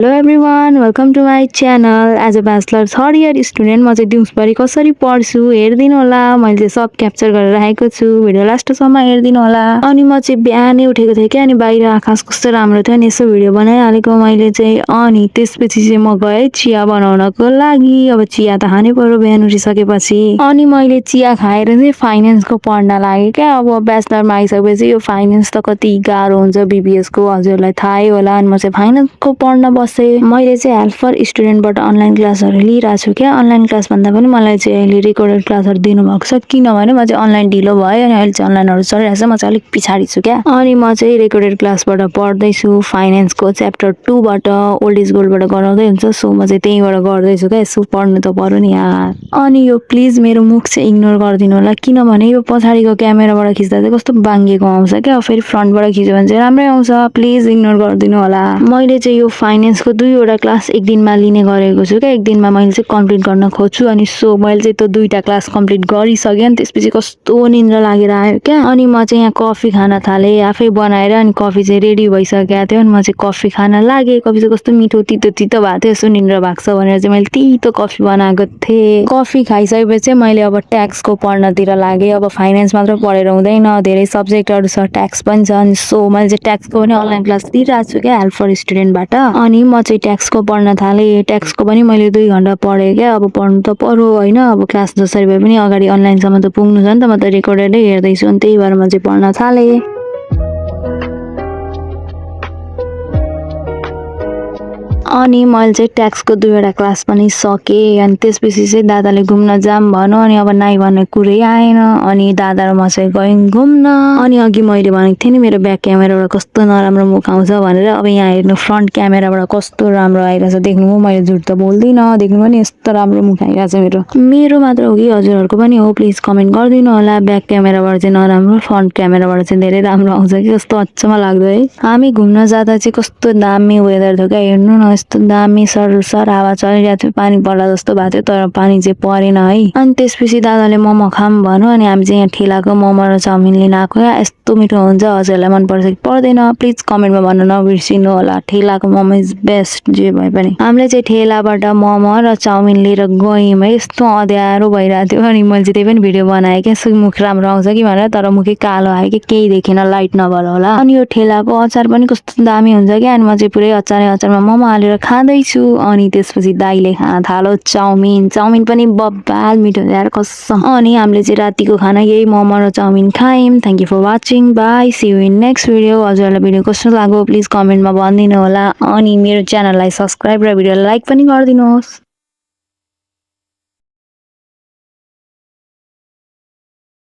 Hello everyone, welcome to my channel. As a bachelor third year student म चाहिँ दिउँसभरि कसरी पढ्छु हेरिदिनु होला। मैले चाहिँ सब क्याप्चर गरेर राखेको छु, भिडियो लास्टसम्म हेरिदिनु होला। अनि म चाहिँ बिहानै उठेको थिएँ क्या, अनि बाहिर आकाश कस्तो राम्रो थियो, अनि यसो भिडियो बनाइहालेको मैले चाहिँ। अनि त्यसपछि चाहिँ म गएँ चिया बनाउनको लागि। अब चिया त खानै पर्यो बिहान उठिसकेपछि। अनि मैले चिया खाएर चाहिँ फाइनेन्सको पढ्न लागेँ क्या। अब ब्याचलरमा आइसकेपछि यो फाइनेन्स त कति गाह्रो हुन्छ बिबिएसको, हजुरलाई थाहै होला। अनि म चाहिँ फाइनेन्सको पढ्न मैले चाहिँ हेल्प फर स्टुडेन्टबाट अनलाइन क्लासहरू लिइरहेको छु क्या। अनलाइन क्लास भन्दा पनि मलाई चाहिँ अहिले रेकर्डेड क्लासहरू दिनुभएको छ, किनभने म चाहिँ अनलाइन ढिलो भयो अनि अहिले चाहिँ अनलाइनहरू चलिरहेको छ। म चाहिँ अलिक पछाडि छु क्या। अनि म चाहिँ रेकर्डेड क्लासबाट पढ्दैछु फाइनेन्सको च्याप्टर 2 बाट ओल्ड इज गोल्डबाट गराउँदै हुन्छ। सो म चाहिँ त्यहीँबाट गर्दैछु क्या। यसो पढ्नु त पर्यो नि यार। अनि यो प्लिज मेरो मुख चाहिँ इग्नोर गरिदिनु होला, किनभने यो पछाडिको क्यामेराबाट खिच्दा चाहिँ कस्तो बाङ्गेको आउँछ क्या। फेरि फ्रन्टबाट खिच्यो भने चाहिँ राम्रै आउँछ। प्लिज इग्नोर गरिदिनु होला। मैले चाहिँ यो फाइनेन्सको 2वटा क्लास एक दिनमा लिने गरेको छु क्या। एक दिनमा मैले चाहिँ कम्प्लिट गर्न खोज्छु। अनि सो मैले चाहिँ त्यो 2टा क्लास कम्प्लिट गरिसकेँ। अनि त्यसपछि कस्तो निन्द्रा लागेर आयो क्या। अनि म चाहिँ यहाँ कफी खान थालेँ आफै बनाएर। अनि कफी चाहिँ रेडी भइसकेको थियो। अनि म चाहिँ कफी खान लागेँ। कफी चाहिँ कस्तो मिठो तितो तितो भएको थियो। यसो निन्द्रा भएको छ भनेर चाहिँ मैले तितो कफी बनाएको थिएँ। कफी खाइसकेपछि चाहिँ मैले अब ट्याक्सको पढ्नतिर लागेँ। अब फाइनेन्स मात्र पढेर हुँदैन, धेरै सब्जेक्टहरू छ, ट्याक्स पनि छ। अनि सो मैले चाहिँ ट्याक्सको पनि अनलाइन क्लास दिइरहेको छु क्या हेल्प फर स्टुडेन्टबाट। अनि म चाहिँ ट्याक्सको पढ्न थालेँ। ट्याक्सको पनि मैले 2 घन्टा पढेँ क्या। अब पढ्नु त पर्यो होइन। अब क्लास जसरी भए पनि अगाडि अनलाइनसम्म त पुग्नु छ नि त। म त रेकर्डेडै हेर्दैछु, अनि त्यही भएर म चाहिँ पढ्न थालेँ। अनि मैले चाहिँ ट्याक्सको 2वटा क्लास पनि सकेँ। अनि त्यसपछि चाहिँ दादाले घुम्न जाम भन्यो। अनि अब नाइ भन्ने कुरै आएन। अनि दादा र म चाहिँ गयौँ घुम्न। अनि अघि मैले भनेको थिएँ नि मेरो ब्याक क्यामेराबाट कस्तो नराम्रो मुख आउँछ भनेर। अब यहाँ हेर्नु फ्रन्ट क्यामेराबाट कस्तो राम्रो आइरहेछ। देख्नु मैले झुट त बोल्दिनँ। देख्नु पनि यस्तो राम्रो मुख आइरहेछ मेरो मात्र हो कि हजुरहरूको पनि हो, प्लिज कमेन्ट गरिदिनु होला। ब्याक क्यामेराबाट चाहिँ नराम्रो, फ्रन्ट क्यामेराबाट चाहिँ धेरै राम्रो आउँछ कि कस्तो अचम्म लाग्दो है। हामी घुम्न जाँदा चाहिँ कस्तो दामी वेदर थियो क्या। हेर्नु न यस्तो दामी सरसर हावा चलिरहेको थियो। पानी पर्ला जस्तो भएको थियो, तर पानी चाहिँ परेन है। अनि त्यसपछि दादाले मोमो खाम भन्यो। अनि हामी चाहिँ यहाँ ठेलाको मोमो र चाउमिन लिन आएको क्या। यस्तो मिठो हुन्छ, हजुरलाई मनपर्छ कि पर्दैन प्लिज कमेन्टमा भन्न नबिर्सिनु होला। ठेलाको मोमो इज बेस्ट जे भए पनि। हामीले चाहिँ ठेलाबाट मोमो र चाउमिन लिएर गयौँ है। यस्तो अँध्यारो भइरहेको थियो। अनि मैले चाहिँ त्यही पनि भिडियो बनाएँ क्या, यसो मुख राम्रो आउँछ कि भनेर। तर मुखै कालो आयो कि केही देखेन, लाइट नभएर होला। अनि यो ठेलाको अचार पनि कस्तो दामी हुन्छ क्या। अनि म चाहिँ पुरै अचारमा मोमो हालेर खाँदैछु। अनि त्यसपछि दाइले खान थालो चाउमिन पनि बब्बाल मिठो यार कसम। अनि हामीले चाहिँ रातिको खाना यही मोमो र चाउमिन खायौँ। Thank you for watching, bye, see you in next video. हजुरहरूलाई भिडियो कस्तो लाग्यो प्लिज कमेन्टमा भनिदिनु होला। अनि मेरो च्यानललाई सब्सक्राइब र भिडियोलाई लाइक पनि गरिदिनुहोस्।